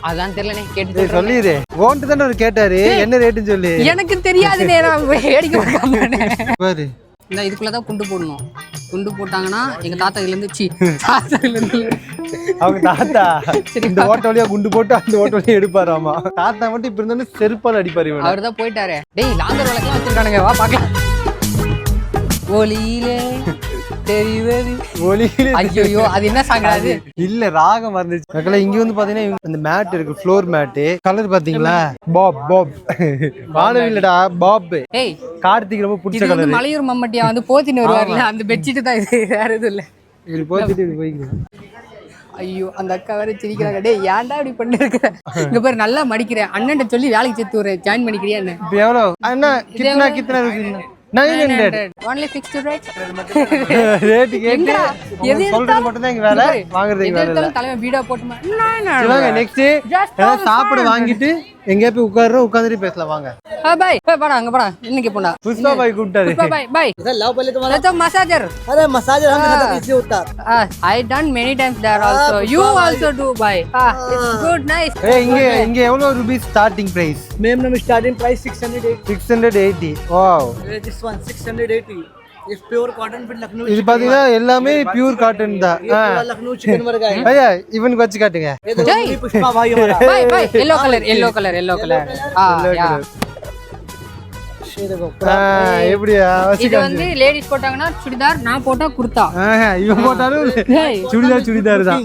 அதான் தெரியலனே கேட்டு சொல்லிடு. ஓன்ட்டு தான ஒரு கேட்டாரு என்ன ரேட்னு சொல்லு. எனக்கு தெரியாது நேரா வேடிக்கை பார்க்காம பாரு. இந்த இதுக்குள்ள தான் குண்டு போடணும். குண்டு போட்டாங்கன்னா எங்க தாத்தா இதுல இருந்து தாத்தால இருந்து அவங்க தாத்தா இந்த ஓட்ட வழியா குண்டு போட்டு அந்த ஓட்ட வழியா எடுப்பாராமா. தாத்தா மட்டும் இப்ப இருந்தாலும் செருப்பால அடிப்பாரு. அவர் தான் போயிட்டாரு. டேய் லாங்கர் வழக்கெல்லாம் வச்சிருக்கானுங்க, வா பார்க்கலாம். ஒலியிலே தெரிவது ஒலியிலே. ஐயோ அது என்ன சாங்காது இல்ல ராகம் வந்துச்சு. மக்களே இங்க வந்து பாத்தீங்கன்னா இந்த மேட் இருக்கு, ஃப்ளோர் மேட். கலர் பாத்தீங்களா? பாப் பாப் வானவில்லடா பாப். ஏய் கார்த்திக் ரொம்ப பிடிச்ச கலர். இது மலையூர் மம்மட்டியா வந்து போத்தின்னு வருவார்ல, அந்த பெட்ஷீட் தான் இது, வேற எதுவும் இல்ல. இது போத்திட்டு இது போய்க்குது. ஐயோ அந்த அக்கா வேற சிரிக்கிறாங்க. டேய் ஏன்டா இப்படி பண்ணிருக்க? இங்க பாரு நல்லா மடிக்கிறேன், அண்ணன் சொல்லி வேலைக்கு சேர்த்து ஒரு ஜாயின் பண்ணிக்கிறியா என்ன? இப்போ எவ்வளவு அண்ணா கிட்னா இருக்கு? 900 only fixed rate. ரேட் கேங்க எது சொல்றது மட்டும் தான் இங்க வேலை, வாங்குறது இங்க வேலை இல்ல. தலைமை வீடியோ போட்டுமா சொல்லுங்க. நெக்ஸ்ட் ஏதாவது சாப்பிட வாங்கிட்டு எங்க போய் உட்கார்ந்துட்டு பேசலாம் வாங்க. பாய் பாடா அங்க பாடா இன்னைக்கு போடா. புஷ்பா பாய் கூப்பிட்டாரு. पुष्पा भाई भाई सर लाओ पहले तुम्हारा तो मसाजर. अरे मसाजर हम खाता इजी होता. I done many times there also. You also do भाई. It's good nice. ஏய் இங்க எவ்வளவு ரூபீஸ் ஸ்டார்டிங் பிரைஸ்? मैम नम starting price 680. Wow. This one 680. It's pure cotton with Lucknow. இது பாத்தீங்கன்னா எல்லாமே பியூர் காட்டன் தான். लखनऊ चिकन वर्क है. ஐயா இவனுக்கு வச்சு காட்டுங்க. ये देखो पुष्पा भाई हमारा. भाई भाई yellow color. யா எப்படியா இது வந்து லேடிஸ் போட்டாங்கன்னா சுடிதார், நான் போட்டா குர்தா. இவன் போட்டாலும் சுடிதார் தான்.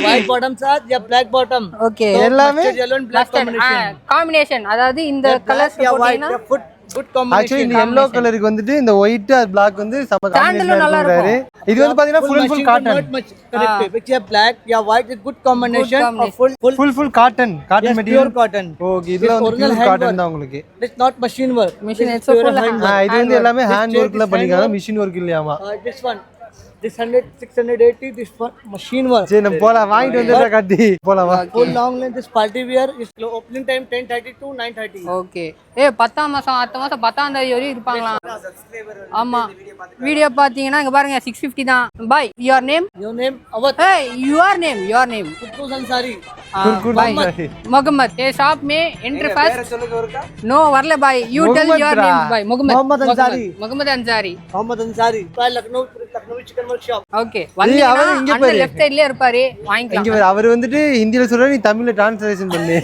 white bottom साथ या black bottom. ஓகே எல்லாமே yellow and black காம்பினேஷன். அதாவது இந்த கலர்ஸ் போட்டீங்கன்னா good combination. ஆக்சுவலி இந்த yellow கலருக்கு வந்துட்டு இந்த ஒயிட் ஆர் black வந்து சம சாண்டலும் நல்லா காம்பினேஷன் இருக்கும். இது வந்து பாத்தீங்கன்னா full cotton. correct. Which is black या white is good combination of full cotton material. pure cotton. Okay இதுல வந்து பியூர் காட்டன் தான் உங்களுக்கு. It's not machine work. Machine it's full இது வந்து எல்லாமே ஹேண்ட் வர்க்ல பண்ணிருக்காங்க, மிஷின் வர்க் இல்லையாமா. This one this 680. This one machine work. சரி நம்ம போலாம், வாங்கிட்டு வந்துடா கட்டி போலாம் வா. Full long length this party wear is opening time 10:30 to 9:30. Okay. 10ஆம் மாசம் அடுத்த மாசம் 10ஆம் தேதி வரையும் இருப்பாங்களாம். ஆமா வீடியோ பாத்தீங்கன்னா இங்க பாருங்க 650 தான். By your name? Your name Awad. Hey your name. Kuttu Ansari. Mohammed. ये shop में entry first. No வரல bhai. You tell your name bhai. Mohammed Ansari. Mohammed Ansari. Mohammed Ansari. By Lucknow chicken workshop. Okay. வந்தீங்கன்னா அந்த left சைடுல இருப்பாரு, வாங்கிக்கலாம். இங்க அவர் வந்துட்டு ஹிந்தில சொல்ற, நீ தமிழ்ல டிரான்ஸ்லேஷன் பண்ணு.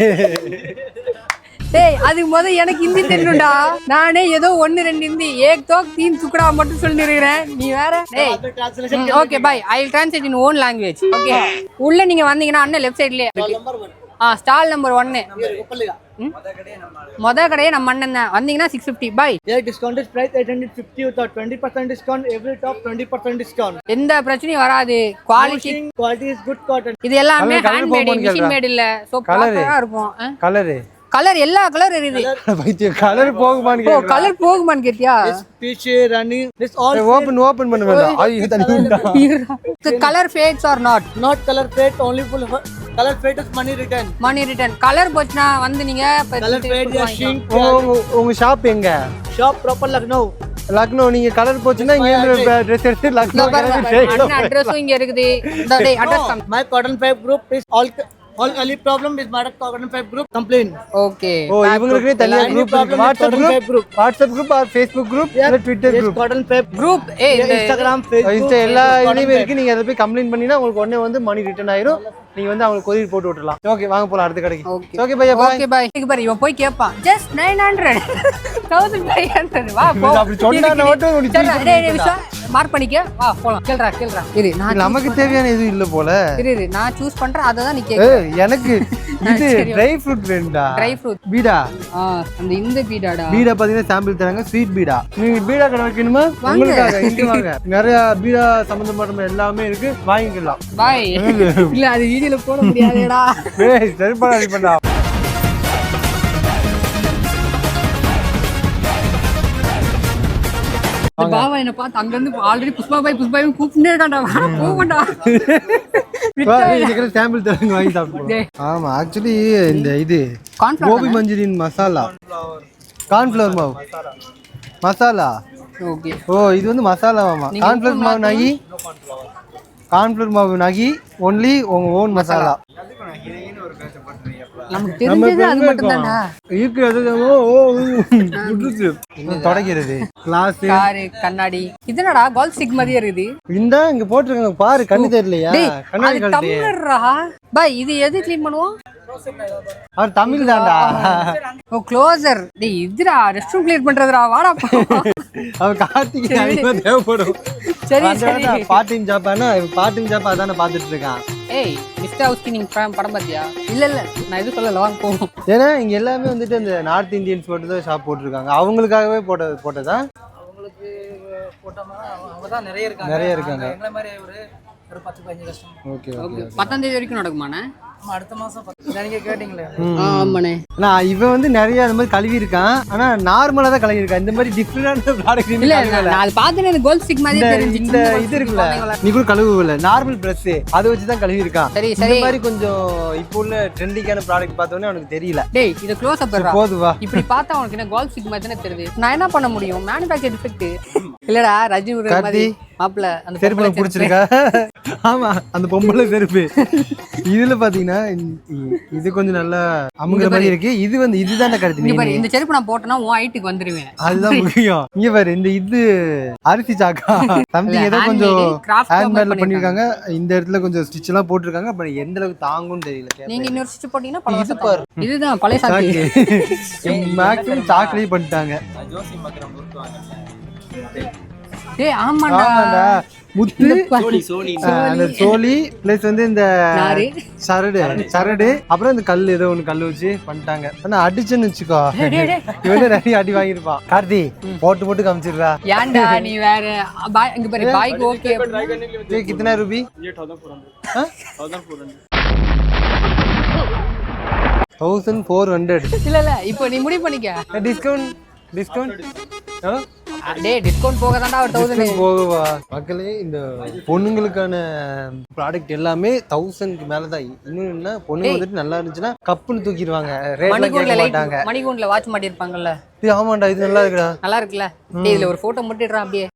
டேய் அதுக்கு முத எனக்கு ஹிந்தி தெரியணும்டா. நானே ஏதோ 1-2 ஹிந்தி ஏக் தோக் தீன் துக்கடா மட்டும் சொல்லிருக்கேன். நீ வேற. டேய் okay bye I will translate in own language. Okay உள்ள நீங்க வந்தீங்கன்னா அண்ணன் லெஃப்ட் சைடுலயே ஸ்டால் நம்பர் 1 மொத கடையே நம்ம அண்ணன் தான். வந்தீங்கன்னா 650 by. Yeah, discounted price 850 with 20% discount. Every top 20% discount. எந்த பிரச்சனையும் வராது. Quality is good cotton. இது எல்லாமே ஹேண்ட் மேட், மிஷின் மேட் இல்ல. சோ ப்ராப்பரா இருக்கும். கலர் எல்லா கலர் இருக்குது. பைத்திய கலர் போகுமான்னு கேக்குறா. ஓ கலர் போகுமான்னு கேட்டியா? This peach running this all open பண்ண வேண்டாம். ஐயோ தண்ணிடா. The color fades or not color fade, only full color fade is money return. Colour போச்சுனா வந்து நீங்க color fade ya shrink. உங்க ஷாப் எங்க? Shop proper Lucknow. நீங்க கலர் போச்சுனா இங்க Dress எடுத்து Lucknow அண்ணா அட்ரஸும் இங்க இருக்குது. டேய் address come. My cotton pipe group is all any problem is my cotton pipe group complain. Okay. இவங்களுக்கு தனியா group இருக்கு. WhatsApp group or Facebook group இல்ல Twitter group. Cotton pipe group Instagram Facebook எல்லா இதுலயும் இருக்கு. நீங்க அத போய் கம்ப்ளைன்ட் பண்ணினா உங்களுக்கு உடனே வந்து மணி ரிட்டர்ன் ஆயிரும். நீங்க வந்து அவங்களுக்கு கொரியர் போட்டு விட்டுறலாம். ஓகே வாங்க போலாம் அடுத்த கடைக்கு. Okay bye bye. Okay bye. இங்க பாரு இவன் போய் கேட்பான். just 900 1500 வா போ. அப்படி சொன்னா மட்டும் நீ டேய் விஸ்வா மார்க் பண்ணிக்க. வா போலாம். கேளுடா. இரு நான் நமக்கு தேவையான எதுவும் இல்ல போல. இரு நான் சூஸ் பண்றேன். அத தான் நீ கேக்குற. எனக்கு இது ட்ரை ஃப்ரூட் வேண்டா. ட்ரை ஃப்ரூட் பீடா. அந்த இந்த பீடாடா. பீடா பாத்தீங்கன்னா சாம்பிள் தராங்க. ஸ்வீட் பீடா. நீங்க பீடா கடை வைக்கணுமா? உங்களுக்காக இங்க வாங்க. நிறைய பீடா சம்பந்தப்பட்ட எல்லாமே இருக்கு, வாங்கிக்கலாம். பை. இல்ல அது வீடியோல போட முடியாதேடா. ஏய் சரிப்பா ரெடி பண்ணா. பாவா என்ன பார்த்து அங்க இருந்து ஆல்ரெடி புஷ்பா பாய் கூப்பிட்டே இருக்கான்டா. போகண்டா. சாம்பிள் தரங்க வாங்கி சாப்பிடுவோம். ஆமா ஆக்சுவலி இந்த இது கோபி மஞ்சூரியன் மசாலா, கார்ன்ஃப்ளவர் மாவு மசாலா. ஓகே. ஓ இது வந்து மசாலாவாமா. கார்ன்ஃப்ளவர் மாவு நாயி கார்ன்ஃப்ளவர் மாவு நகி ஒன்லி உங்க ஓன் மசாலா. நமக்கு தெரிஞ்சது அது மட்டும் தான்டா. தொடக்கிறது கிளாஸ் காரு கண்ணாடி இதனடா கோல்ட் ஸ்டிக் மாதிரியே இருக்குது. இந்த இங்க போட்டுருக்காங்க பாரு, கண்ணு தெரியலையா? கண்ணாடி அது டம்ளர்ரா பாய். இது எது க்ளீன் பண்ணுவோம்? அவர் தமிழ் தான்டா. ஓ க்ளோசர். டேய் இதுடா ரெஸ்ட் ரூம் க்ளீன் பண்றதுடா. வாடா அவர் கார்த்திகை அதிகமா தேவைப்படும். சரி சரி. பார்ட் டைம் ஜாப்பானா பார்ட் டைம் ஜாப் அதானே பார்த்துட்டு இருக்கான். ஏய் மிஸ்டர் ஹவுஸ்கி நீங்க படம் பார்த்தியா? இல்ல இல்ல நான் எதுவும் சொல்லல, வாங்க போவோம். ஏன்னா இங்க எல்லாமே வந்துட்டு இந்த நார்த் இந்தியன்ஸ் மட்டும் தான் ஷாப் போட்டிருக்காங்க. அவங்களுக்காகவே போட்டதா? அவங்களுக்கு போட்டோம்னா அவங்க தான் நிறைய இருக்காங்க. நிறைய இருக்காங்க. எங்களை மாதிரி ஒரு 10-15 கஸ்டமர். Okay okay. 10ஆம் தேதி வரைக்கும் நடக்குமாண்ணே? அடுத்த மாசம் நீங்க கேட்டீங்களே. ஆமாண்ணே. நான் இவன் வந்து நிறைய அந்த மாதிரி கழுவி இருக்கான். ஆனா நார்மலா தான் கழுவி இருக்கான். இந்த மாதிரி டிஃபரெண்டான ப்ராடக்ட் இல்ல நான் அது பார்த்தேனே. இந்த கோல்ட் ஸ்டிக் மாதிரி தெரிஞ்சு. இந்த இது இருக்குல்ல, நீ கூட கழுவுல நார்மல் பிரஷ் அதை வச்சு தான் கழுவி இருக்கான். சரி இந்த சரி. மாதிரி கொஞ்சம் இப்போ உள்ள ட்ரெண்டிங்கான ப்ராடக்ட் பார்த்தோன்னே அவனுக்கு தெரியல. டேய் இது க்ளோஸ் அப் பண்றா. போதுவா இப்படி பார்த்தா உனக்கு என்ன கோல்ட் ஸ்டிக் மாதிரி தானே தெரியுது. நான் என்ன பண்ண முடியும்? Manufacture defect. இல்லடா ரஜினி ஒரு மாதிரி மாப்ள அந்த செருப்பு பிடிச்சிருக்கா? ஆமா அந்த பொம்பளை செருப்பு. இதுல பாத்தீங்கன்னா இது கொஞ்சம் நல்லா அமுங்குற மாதிரி இருக்கு. இது வந்து இதுதான் கருத்து. இங்க பாரு, இந்த செருப்பு நான் போட்டேன்னா உன் ஹைட்டுக்கு வந்துருவேன். அதுதான் முக்கியம். இங்க பாரு இந்த இது அரிசி சாக்கா சம்திங் ஏதோ கொஞ்சம் ஹேண்ட்மேட்ல பண்ணிருக்காங்க. இந்த இடத்துல கொஞ்சம் ஸ்டிச் எல்லாம் போட்டிருக்காங்க. பட் எந்த அளவுக்கு தாங்கும்னு தெரியல. நீங்க இன்னொரு ஸ்டிச் போட்டீங்கன்னா பல வருஷம் பாரு. இதுதான் பழைய சாக்கு. மேக்ஸிமம் சாக்லேட் பண்ணிட்டாங்க. டேய் ஆமாடா. முத்து அந்த சோலி பிளஸ் வந்து இந்த சரடு அப்புறம் இந்த கல் ஏதோ ஒண்ணு கல் வச்சு பண்ணிட்டாங்க. ஆனா அடிச்சுன்னு வச்சுக்கோ இவனே நிறைய அடி வாங்கிருப்பான். கார்த்தி போட்டு போட்டு காமிச்சிடுறா. ஏன்டா நீ வேற பாய் இங்க பாரு. பாய்க்கு ஓகே. कितना रूपी? 1400. இல்ல இல்ல இப்போ நீ முடிவு பண்ணிக்க. டிஸ்கவுண்ட் டேய் டிஸ்கவுண்ட் போக தான்டா ஒரு 1000 போகுவா. மக்களே இந்த பொண்ணுங்களுக்கான ப்ராடக்ட் எல்லாமே 1000க்கு மேலதான். இன்னும் என்ன பொண்ணுங்க வந்துட்டு நல்லா இருந்துச்சுன்னா கப்புன்னு தூக்கிடுவாங்க. ரேட்ல கேட்க மாட்டாங்க. மணிகூண்ட்ல வாட்ச் மாட்டிருப்பாங்கல்ல. ஆமாண்டா இது நல்லா இருக்குடா. நல்லா இருக்குல்ல. டேய் இதுல ஒரு போட்டோ மட்டும்டா அப்படியே.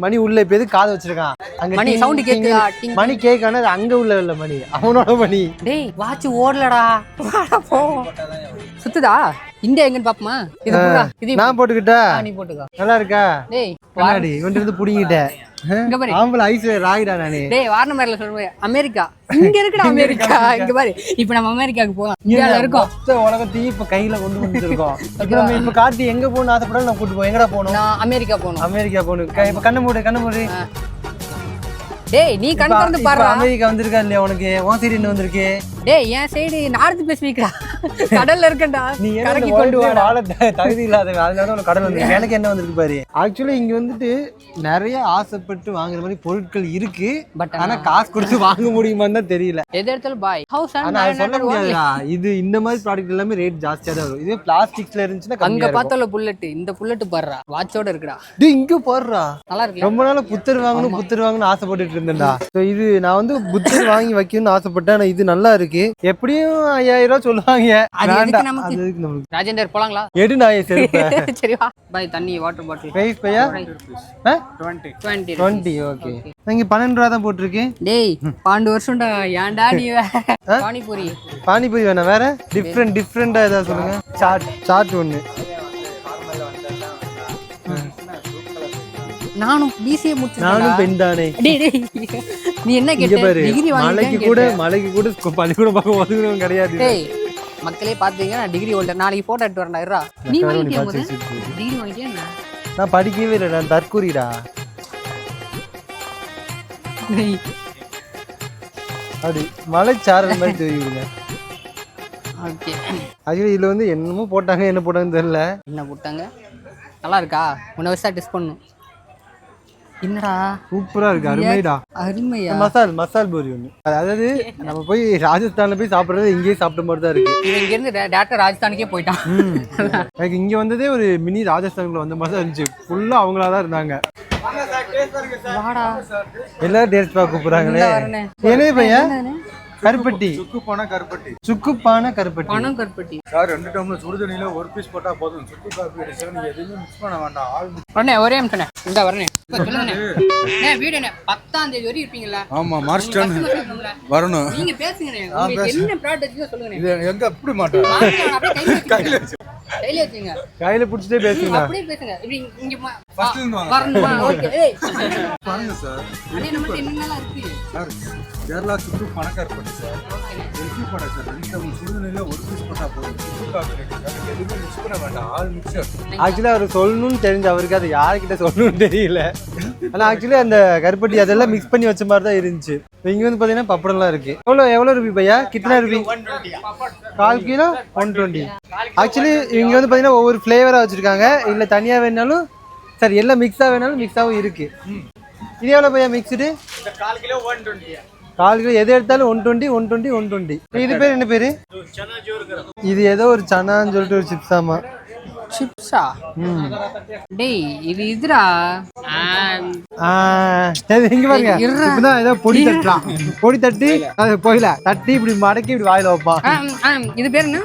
மணி உள்ள இப்ப எது காது வச்சிருக்கான்? அங்க மணி சவுண்ட் கேக்குதா? மணி கேக்கானே அங்க உள்ள இல்ல மணி அவனோட மணி. டேய் வாட்ச் ஓடலடா. வாடா போ. சுத்துதா? இந்தியா எங்கன்னு பாப்பமா? இது புடா. இது நான் போட்டுக்கிட்டா? நீ போட்டுக்க. நல்லா இருக்கா? டேய் கண்ணாடி இவன்ட்ட இருந்து புடிங்கிட்ட. இங்க பாரு. ஆம்பள ஐஸ் ராயிடா நானே. டேய் வாரணமேர்ல சொல்றேன் அமெரிக்கா. இங்க இருக்குடா அமெரிக்கா. இங்க பாரு. இப்போ நம்ம அமெரிக்காக்கு போறோம். இந்தியால இருக்கோம். உலகத்தையும் இப்ப கையில கொண்டு வந்துருக்கோம். இப்ப கார்த்தி எங்க போகணும் ஆசைப்பட நான் கூட்டு போ. எங்கடா போகணும்? நான் அமெரிக்கா போகணும். அமெரிக்கா போகணும். இப்ப கண்ணு மூடு. டேய் நீ கண் திறந்து பாரு. அமெரிக்கா வந்திருக்கா இல்லையா உனக்கு? உன் சைடு என்ன வந்திருக்கு? டேய் என் சைடு நார்த் பசிபிக்டா. கடல்ல இருக்கேன்டா. நீ கரைக்கு கொண்டு வா. வாழ தகுதி இல்லாதவன். அதனால உனக்கு கடல் வந்து எனக்கு என்ன வந்திருக்கு பாரு. ஆக்சுவலி இங்க வந்துட்டு நிறைய ஆசைப்பட்டு வாங்குற மாதிரி பொருட்கள் இருக்கு. பட் ஆனா காசு கொடுத்து வாங்க முடியுமான்னு தான் தெரியல. எது எடுத்தாலும் பாய் ஹவுஸ் ஆனா அது சொல்ல முடியாதுடா. இது இந்த மாதிரி ப்ராடக்ட் எல்லாமே ரேட் ஜாஸ்தியா தான் வரும். இதே பிளாஸ்டிக்ஸ்ல இருந்துச்சுன்னா அங்க பார்த்தல புல்லட். இந்த புல்லட் பாருடா. வாட்சோட இருக்குடா. டேய் இங்க பாருடா. நல்லா இருக்கு. ரொம்ப நாளா புத்தர் வாங்கணும்னு ஆசைப்பட்டுட்டு இருந்தேன்டா. இது நான் வந்து புத்தர் வாங்கி வைக்கணும்னு ஆசைப்பட்டேன். ஆனா இது நல்லா இருக்கு. எப்படியும் 5000 ரூபாய் சொல்லுவாங்க. ராஜேந்தர் போலாங்களா? எடு நாயே செருப்ப. சரி வா. பாய் தண்ணி வாட்டர் பாட்டில். பிரைஸ் பையா 20. ஓகே. இங்க 12 ரூபாய் தான் போட்டுருக்கு. டேய் 12 வருஷம்டா. ஏன்டா நீ பானிபூரி வேணா வேற டிஃபரெண்டா ஏதாவது சொல்லுங்க. சாட் ஒன்னு. நானும் பிசிஏ முடிச்சேன். நானும் பெண் தானே. நீ என்ன கேட்ட? டிகிரி மலைக்கு கூட பள்ளிக்கூடம் பக்கம் ஒதுங்கணும் கிடையாது. டேய் மக்களே பாத்தீங்க நான் டிகிரி ஹோல்டர். நாளைக்கு போட்டோ எடுத்து வரேன்டா. இருடா நீ வாங்கிட்டியா? டிகிரி வாங்கிட்டியா? நான் படிக்கவே இல்லை. நான் தற்கூரிடா. அப்படி மலைச்சாரல் மாதிரி தெரியுங்க. ஓகே. ஆக்சுவலி இதுல வந்து என்னமோ போட்டாங்க. என்ன போட்டாங்கன்னு தெரியல. என்ன போட்டாங்க? நல்லா இருக்கா? உன்னை வச்சா டெஸ்ட் பண்ணும். என்னடா சூப்பரா இருக்கு. அருமைடா. அருமையா? மசால் பூரி ஒன்று. அதாவது நம்ம போய் ராஜஸ்தான்ல போய் சாப்பிடுறது இங்கேயே சாப்பிட்ட மாதிரி தான் இருக்கு. இவன் இங்க இருந்து டேரக்டா ராஜஸ்தானுக்கே போயிட்டான். எனக்கு இங்க வந்ததே ஒரு மினி ராஜஸ்தானுக்குள்ள வந்த மாதிரி தான் இருந்துச்சு. ஃபுல்லா அவங்களாதான் இருந்தாங்க. வாடா. எல்லாரும் டேஸ்ட் பார்க்க கூப்பிடுறாங்களே. என்ன பையன் கருப்பட்டி சுக்குப்பான கருப்பட்டி. சுக்குப்பான கருப்பட்டி. பணம் கருப்பட்டி. சார் 2 டம்ளர் சுடு தண்ணியில ஒரு பீஸ் போட்டா போதும். சுக்கு காப்பி அடிச்சா நீங்க எதுவுமே மிக்ஸ் பண்ண வேண்டாம். உடனே ஒரே நிமிஷம் இந்த வரனே சொல்லுங்கண்ணே. வீடு என்ன 10ஆம் தேதி வரையும் இருப்பீங்களா? ஆமா மார்ச் 10 வரணும். நீங்க பேசுங்கண்ணே. உங்களுக்கு என்ன ப்ராடக்ட் சொல்லுங்கண்ணே. இது எங்க அப்படி மாட்டோம். கையில வச்சுங்க. கையில புடிச்சிட்டே பேசுங்க. அப்படியே பேசுங்க. இப்படி இங்க ஃபர்ஸ்ட் இருந்து வாங்க. வரணுமா? ஓகே. ஏய் பாருங்க சார். அண்ணே நம்ம என்னென்னலாம் இருக்கு? சார் கேரளா சுக்கு பணக்கருப்பட்டி சார். எல்பி பண சார். 2 டம்ளர் சுடு தண்ணியில ஒரு பீஸ் போட்டா போதும். சுக்கு காப்பி அடிச்சா நீங்க எதுவுமே மிக்ஸ் பண்ண வேண்டாம். All mixture. ஆக்சுவலா அவர் சொல்லணும்னு தெரிஞ்ச அவருக்கு அது யார்கிட்ட சொல்லணும்னு தெரியல. ஆனா ஆக்சுவலி அந்த கருப்பட்டி அதெல்லாம் மிக்ஸ் பண்ணி வச்ச மாதிரி தான் இருந்துச்சு. இங்க வந்து பாத்தீங்கன்னா பப்படம்லாம் இருக்கு. எவ்வளவு ரூபாய் பையா? கித்தனா ரூபாய்? 1 கிலோ 120. ஆக்சுவலி இங்க வந்து பாத்தீங்கன்னா ஒவ்வொரு ஃபிளேவரா வச்சிருக்காங்க. இல்ல தனியா வேணாலும் சரி எல்லாம் மிக்ஸா வேணாலும் மிக்ஸாவும் இருக்கு. இது எவ்வளவு பையா மிக்ஸ்டு? 4 கிலோ 120. 4 கிலோ எது எடுத்தாலும் 120. இது பேர் என்ன பேரு? இது ஏதோ ஒரு சனான்னு சொல்லிட்டு ஒரு சிப்ஸ். ஆமா சிப்ஸா? டேய் இது இதுடா. இங்க பாருங்க. இப்பதான் ஏதோ பொடி தட்டலாம். பொடி தட்டி அது போயில தட்டி இப்படி மடக்கி இப்படி வாயில வைப்பான். இது பேர் என்ன?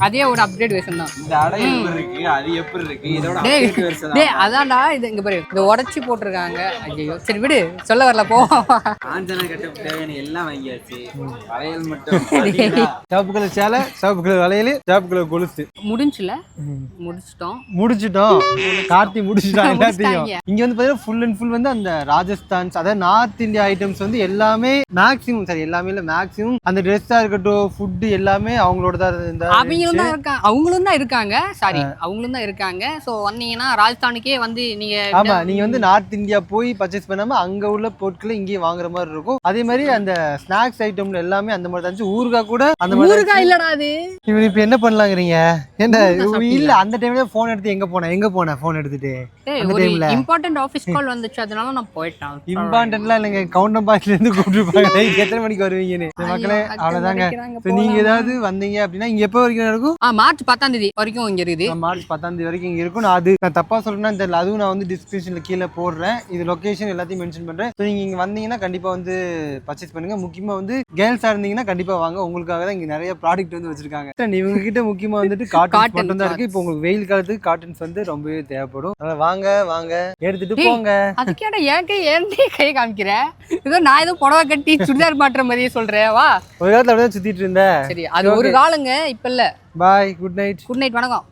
அதே ஒரு அப்டேட் வெர்ஷன் தான். இந்த அடை எப்படி இருக்கு, அது எப்படி இருக்கு, இதோட டேய் update version தான். டேய் அதான்டா இது இங்க பாரு. இத உடைச்சி போட்டுருக்காங்க. ஐயோ சரி விடு. சொல்ல வரல போ. காஞ்சனா கட்டப்பு தேவையான எல்லாம் வாங்கியாச்சு. வளையல் மட்டும் சிவப்பு கலர் சேலை, சிவப்பு கலர் வளையல், சிவப்பு கலர் கொலுசு. முடிஞ்சுல? முடிச்சிட்டோம். கார்த்தி முடிச்சிட்டான் எல்லாத்தையும். இங்க வந்து பாத்தீங்கன்னா ஃபுல் அண்ட் ஃபுல் வந்து அந்த ராஜஸ்தான்ஸ் அதாவது நார்த் இந்தியா ஐட்டம்ஸ் வந்து எல்லாமே மேக்ஸிமம் சரி எல்லாமே இல்ல மேக்ஸிமம் அந்த ட்ரெஸ்ஸா இருக்கட்டும் ஃபுட் எல்லாமே அவங்களோட தான் அவங்களும் தான் இருக்காங்க. அவங்களும் தான் இருக்காங்க. சாரி அவங்களும் தான் இருக்காங்க. சோ வந்தீங்கன்னா ராஜஸ்தானுக்கே வந்து நீங்க ஆமா நீங்க வந்து நார்த் இந்தியா போய் பர்ச்சேஸ் பண்ணாம அங்க உள்ள பொருட்களை இங்கேயே வாங்குற மாதிரி இருக்கும். அதே மாதிரி அந்த ஸ்நாக்ஸ் ஐட்டம்ல எல்லாமே அந்த மாதிரி தான். ஊறுகாய் கூட அந்த மாதிரி ஊறுகாய் இல்லடா அது. இவன் இப்ப என்ன பண்ணலாங்கிறீங்க? என்ன இல்ல அந்த டைம்ல போன் எடுத்து எங்க போன போன் எடுத்துட்டு அந்த டைம்ல இம்பார்ட்டன்ட் ஆபீஸ் கால் வந்துச்சு. அதனால நான் போயிட்டேன். இம்பார்ட்டன்ட்லாம் இல்லைங்க. கவுண்டர் பாக்ஸ்ல இருந்து கூப்பிட்டுருப்பாங்க. நைட் எத்தனை மணிக்கு வருவீங்கன்னு. மக்களே அவ்வளவுதாங்க. நீங்க ஏதாவது வந்தீங்க அப்படின்னா இங்க எப்போ வரைக்கும் இருக்கும்? மார்ச் 10ஆம் தேதி வரைக்கும் இங்க இருக்குது. மார்ச் 10ஆம் தேதி வரைக்கும் இங்க இருக்கும். நான் தப்பா சொல்றேன்னா தெரியல. அதுவும் நான் வந்து டிஸ்கிரிப்ஷன்ல கீழே போடுறேன். இது லொகேஷன் எல்லாத்தையும் மென்ஷன் பண்றேன். ஸோ நீங்க இங்க வந்தீங்கன்னா கண்டிப்பா வந்து பர்ச்சேஸ் பண்ணுங்க. முக்கியமா வந்து கேர்ள்ஸா இருந்தீங்கன்னா கண்டிப்பா வாங்க. உங்களுக்காக தான் இங்க நிறைய ப்ராடக்ட் வந்து வச்சிருக்காங்க. இவங்க கிட்ட முக்கியமா வந்துட்டு காட்டன் மட்டும் தான் இருக்கு. இப்போ உங்களுக்கு வெயில் காலத்துக்கு காட்டன்ஸ் வந்து ரொம்பவே தேவைப்படும். அதனால வாங்க எடுத்துட்டு போங்க. அதுக்கேடா ஏன் கை காமிக்கிற? ஏதோ நான் ஏதோ புடவை கட்டி சுடிதார் மாட்டுற மாதிரியே சொல்றேன். வா ஒரு காலத்துல அப்படிதான் சுத்திட்டு இருந்தேன். சரி அது ஒரு காலங்க இப்ப இல்ல. Bye good night. Good night வணக்கம்.